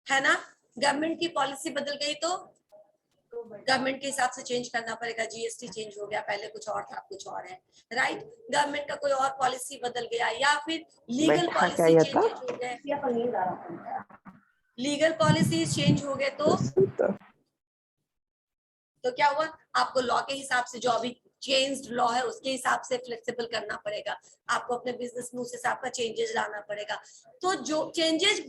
है ना। गवर्नमेंट की पॉलिसी बदल गई तो गवर्नमेंट के हिसाब से चेंज करना पड़ेगा। जीएसटी चेंज हो गया, पहले कुछ और था, कुछ और है, राइट। गवर्नमेंट का कोई और पॉलिसी बदल गया, या फिर लीगल बैठा क्या पॉलिसी ये था चेंजेस हो गए, लीगल पॉलिसी चेंज हो गए तो क्या हुआ, आपको लॉ के हिसाब से, जो अभी चेंज्ड लॉ है उसके हिसाब से फ्लेक्सिबल करना पड़ेगा। आपको अपने बिजनेस में उस हिसाब का चेंजेस लाना पड़ेगा। तो जो चेंजेस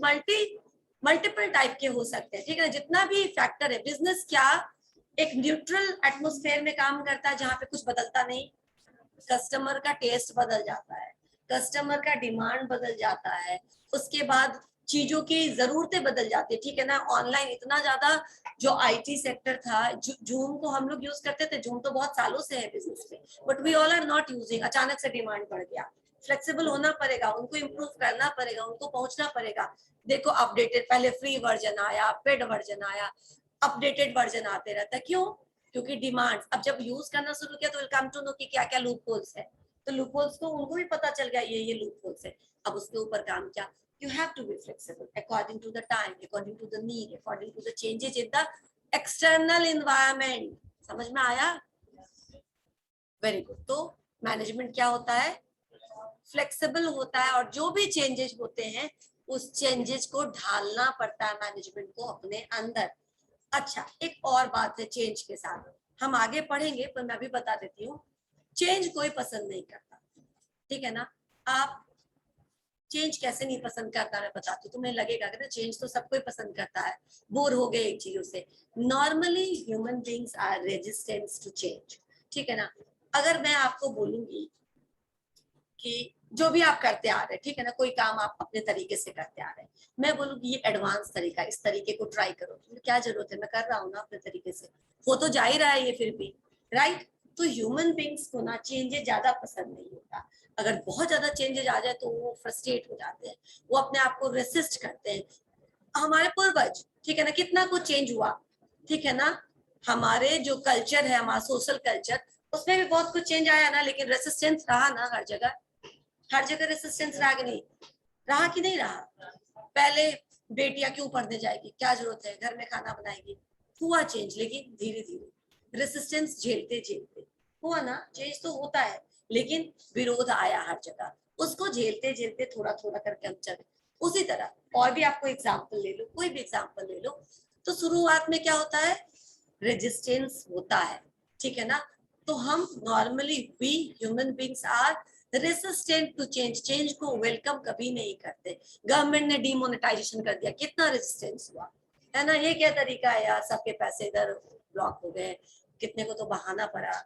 मल्टीपल टाइप के हो सकते हैं, ठीक है। जितना भी फैक्टर है, बिजनेस क्या एक न्यूट्रल एटमोस्फेयर में काम करता है जहां पे कुछ बदलता नहीं। कस्टमर का टेस्ट बदल जाता है, कस्टमर का डिमांड बदल जाता है, उसके बाद चीजों की जरूरतें बदल जाती है, ठीक है ना। ऑनलाइन इतना ज्यादा जो आईटी सेक्टर था, जूम को हम लोग यूज करते थे, जूम तो बहुत सालों से है बिजनेस में, but we all are not using. अचानक से डिमांड बढ़ गया, फ्लेक्सिबल होना पड़ेगा, उनको इम्प्रूव करना पड़ेगा, उनको पहुंचना पड़ेगा। देखो अपडेटेड, पहले फ्री वर्जन आया, पेड वर्जन आया, अपडेटेड वर्जन आते रहता है। क्यों? क्योंकि डिमांड, अब जब यूज करना शुरू किया तो वेलकम टू नो कि क्या क्या लूप होल्स है, तो लूप होल्स को उनको भी पता चल गया ये लूप होल्स है। अब उसके ऊपर काम किया। You have to be flexible according to the time, according to the need, according to the changes in the external environment. समझ में आया? Very good. तो मैनेजमेंट क्या होता है? फ्लेक्सिबल होता है, और जो भी चेंजेस होते हैं उस चेंजेस को ढालना पड़ता है मैनेजमेंट को अपने अंदर। अच्छा, एक और बात है चेंज के साथ, हम आगे पढ़ेंगे पर मैं भी बता देती हूँ। चेंज कोई पसंद नहीं करता, ठीक है ना। आप चेंज कैसे नहीं पसंद करता, मैं बताती हूँ। तुम्हें लगेगा कि ना चेंज तो सब कोई पसंद करता है, बोर हो गए एक चीजों से। Normally human beings are resistance to change, ठीक है ना। अगर मैं आपको बोलूंगी कि जो भी आप करते आ रहे हैं, ठीक है ना, कोई काम आप अपने तरीके से करते आ रहे हैं, मैं बोलूंगी ये एडवांस तरीका, इस तरीके को ट्राई करो, तो क्या जरूरत है, मैं कर रहा हूँ ना अपने तरीके से, हो तो जा ही रहा है ये फिर भी, राइट। तो ह्यूमन बींग्स को ना चेंजेस ज्यादा पसंद नहीं होता। अगर बहुत ज्यादा चेंजेस आ जाए तो वो फ्रस्ट्रेट हो जाते हैं, वो अपने आप को रेसिस्ट करते हैं। हमारे पूर्वज, ठीक है ना, कितना कुछ चेंज हुआ, ठीक है ना। हमारे जो कल्चर है, हमारा सोशल कल्चर, उसमें भी बहुत कुछ चेंज आया ना, लेकिन रेसिस्टेंस रहा ना हर जगह। हर जगह रेसिस्टेंस रहा कि नहीं रहा, कि नहीं रहा। पहले बेटियां क्यों पढ़ने जाएगी, क्या जरूरत है, घर में खाना बनाएगी। हुआ चेंज, लेकिन धीरे धीरे रेसिस्टेंस झेलते झेलते हुआ ना। चेंज तो होता है, लेकिन विरोध आया हर जगह, उसको झेलते झेलते थोड़ा थोड़ा करके हम चले। उसी तरह और भी आपको एग्जाम्पल ले लो, कोई भी एग्जाम्पल ले लो, तो शुरुआत में क्या होता है, रेजिस्टेंस होता है, ठीक है ना। तो हम normally we human beings are resistant to change, change को वेलकम कभी नहीं करते। गवर्नमेंट ने डिमोनेटाइजेशन कर दिया, कितना रेजिस्टेंस हुआ, है ना। ये क्या तरीका है यार, सबके पैसे इधर ब्लॉक हो गए, कितने को तो बहाना पड़ा,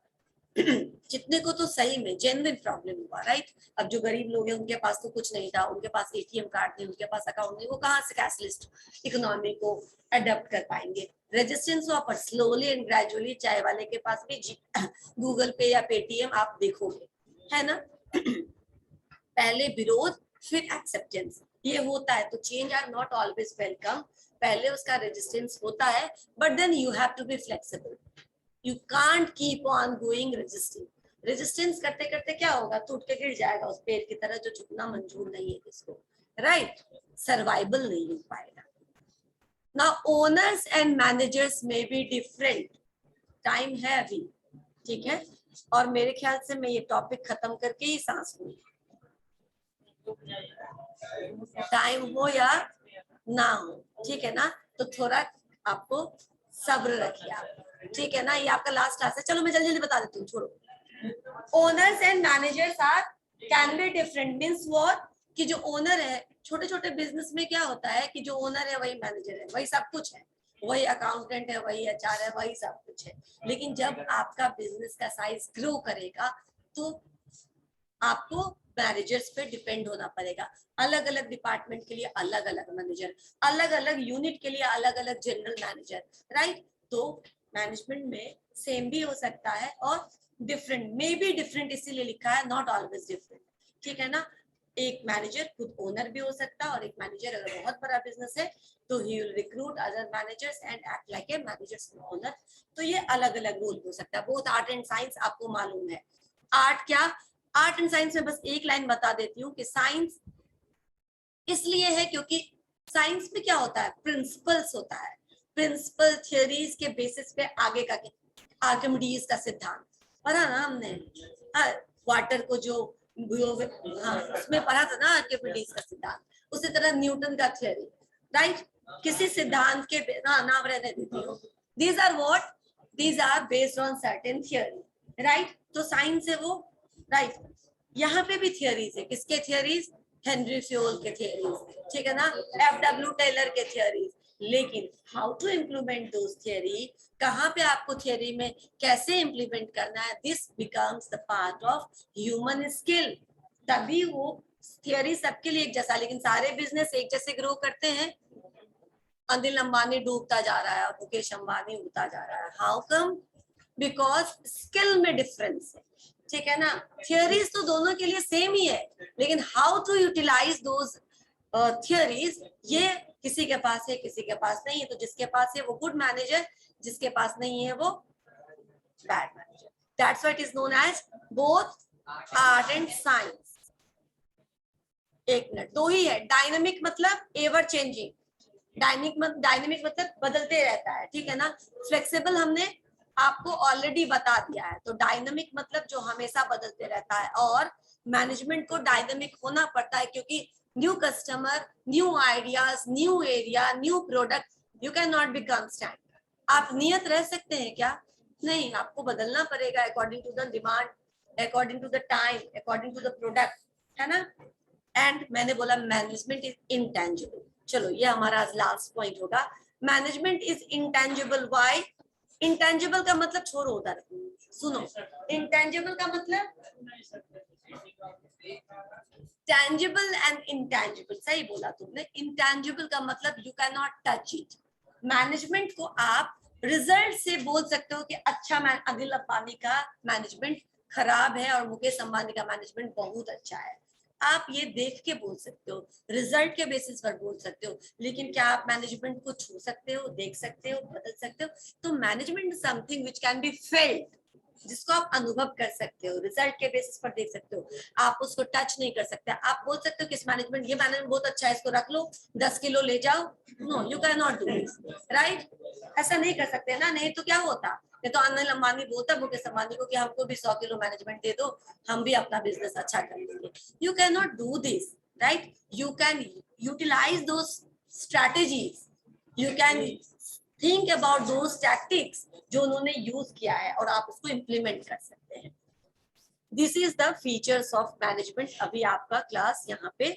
जितने को तो सही में जेन्युइन प्रॉब्लम हुआ, राइट। अब जो गरीब लोग हैं उनके पास तो कुछ नहीं था, उनके पास एटीएम कार्ड नहीं, उनके पास अकाउंट नहीं, वो कहाँ से कैशलेस इकोनॉमी को अडेप्ट कर पाएंगे। रेजिस्टेंस हुआ, पर स्लोली एंड ग्रेजुअली चाय वाले के पास भी गूगल पे या पेटीएम आप देखोगे, है ना। पहले विरोध फिर एक्सेप्टेंस, ये होता है। तो change are not always welcome, पहले उसका रेजिस्टेंस होता है, but then you have to be flexible. You can't keep on going resisting. Resistance करते करते क्या होगा, टूट के गिर जाएगा उस पेड़ की तरह जो झुकना मंजूर नहीं है किसको, राइट। सर्वाइवल नहीं हो पाएगा। नाउ ओनर्स एंड मैनेजर्स में बी डिफरेंट। टाइम है अभी, ठीक है, और मेरे ख्याल से मैं ये टॉपिक खत्म करके ही सांस लूंगी, टाइम हो या ना हो, ठीक है ना। तो थोड़ा आपको सब्र रखिए आप, ठीक है ना। ये आपका लास्ट क्लास है, चलो मैं जल्दी जल्दी बता देती हूँ, छोड़ो। Owners and managers are can be different, means what, कि जो ओनर है, छोटे छोटे बिजनेस में क्या होता है कि जो ओनर है वही मैनेजर है, वही सब कुछ है, वही अकाउंटेंट है, वही एचआर है, वही सब कुछ है। लेकिन जब आपका बिजनेस का साइज ग्रो करेगा तो आपको मैनेजर्स पे डिपेंड होना पड़ेगा। अलग अलग डिपार्टमेंट के लिए अलग अलग मैनेजर, अलग अलग यूनिट के लिए अलग अलग जनरल मैनेजर, राइट। तो मैनेजमेंट में सेम भी हो सकता है और डिफरेंट में भी डिफरेंट, इसीलिए लिखा है नॉट ऑलवेज डिफरेंट, ठीक है ना। एक मैनेजर खुद ओनर भी हो सकता है, और एक मैनेजर अगर बहुत बड़ा बिजनेस है तो he will recruit other managers and act like a managers owner. तो ये अलग अलग रोल हो सकता है। बोथ आर्ट एंड साइंस आपको मालूम है। आर्ट क्या, आर्ट एंड साइंस में बस एक लाइन बता देती हूँ कि साइंस इसलिए है क्योंकि साइंस में क्या होता है, प्रिंसिपल्स होता है, प्रिंसिपल थियोरीज के बेसिस पे आगे का आर्किमिडीज का सिद्धांत पढ़ा ना हमने, वाटर को जो हाँ उसमें पढ़ा था ना आर्किमिडीज का सिद्धांत, उसी तरह न्यूटन का थियोरी, राइट। किसी सिद्धांत के नाम रहने देती हूँ, these are what, these are based on certain theory, right. तो साइंस है वो, राइट। यहाँ पे भी थियोरीज है, किसके थियोरीज, हेनरी फ्योल के थियोरीज, ठीक है ना, एफ.डब्ल्यू. टेलर के थियोरीज। लेकिन how to implement those theory, कहाँ पे आपको थियोरी में कैसे इम्प्लीमेंट करना है, this becomes the part of human skill. तभी वो थियोरी सबके लिए एक जैसा, लेकिन सारे बिजनेस एक जैसे ग्रो करते हैं। अनिल अंबानी डूबता जा रहा है और मुकेश अंबानी उड़ता जा रहा है, हाउ कम, बिकॉज स्किल में डिफरेंस है, ठीक है ना। थियोरीज तो दोनों के लिए सेम ही है, लेकिन how to utilize those theories, ये किसी के पास है किसी के पास नहीं है। तो जिसके पास है वो गुड मैनेजर, जिसके पास नहीं है वो bad manager. That's what is known as both art and science. एक मिनट, दो ही है, डायनेमिक मतलब एवर चेंजिंग, डायनेमिक मतलब बदलते रहता है, ठीक है ना। फ्लेक्सिबल हमने आपको ऑलरेडी बता दिया है। तो डायनेमिक मतलब जो हमेशा बदलते रहता है, और मैनेजमेंट को डायनेमिक होना पड़ता है, क्योंकि new customer, new ideas, new area, new product, you can not be constant. आप नियत रह सकते हैं क्या, नहीं, आपको बदलना पड़ेगा according to the demand, according to the time, according to the product, है ना। एंड मैंने बोला मैनेजमेंट इज इंटेंजिबल। चलो ये हमारा आज लास्ट पॉइंट होगा, management is intangible. Why? Intangible का मतलब छोड़ो उधर, सुनो, इंटेंजिबल का मतलब टेंजिबल एंड इंटेंजिबल, सही बोला तुमने। इंटेंजिबल का मतलब you can not touch it. Management को आप रिजल्ट से बोल सकते हो कि अच्छा, अनिल अंबानी का मैनेजमेंट खराब है और मुकेश अंबानी का मैनेजमेंट बहुत अच्छा है। आप ये देख के बोल सकते हो, रिजल्ट के बेसिस पर बोल सकते हो, लेकिन क्या आप मैनेजमेंट को छू सकते हो, देख सकते हो, बदल सकते हो? तो management something which can be failed, जिसको आप अनुभव कर सकते हो, रिजल्ट के बेसिस पर देख सकते हो, आप उसको टच नहीं कर सकते। आप बोल सकते हो कि मैनेजमेंट, ये मैनेजमेंट बहुत अच्छा है, इसको रख लो, 10 किलो ले जाओ। No, you can not do this, right. ऐसा नहीं कर सकते ना, नहीं तो क्या होता, ये तो अनिल अंबानी बोलता मुकेश अंबानी को कि हमको भी 100 किलो मैनेजमेंट दे दो, हम भी अपना बिजनेस अच्छा कर लेंगे। You can not do this, right. You can utilize two strategies, you can think about those tactics जो उन्होंने यूज किया है, और आप उसको इम्प्लीमेंट कर सकते हैं। This is the features of management. अभी आपका क्लास यहाँ पे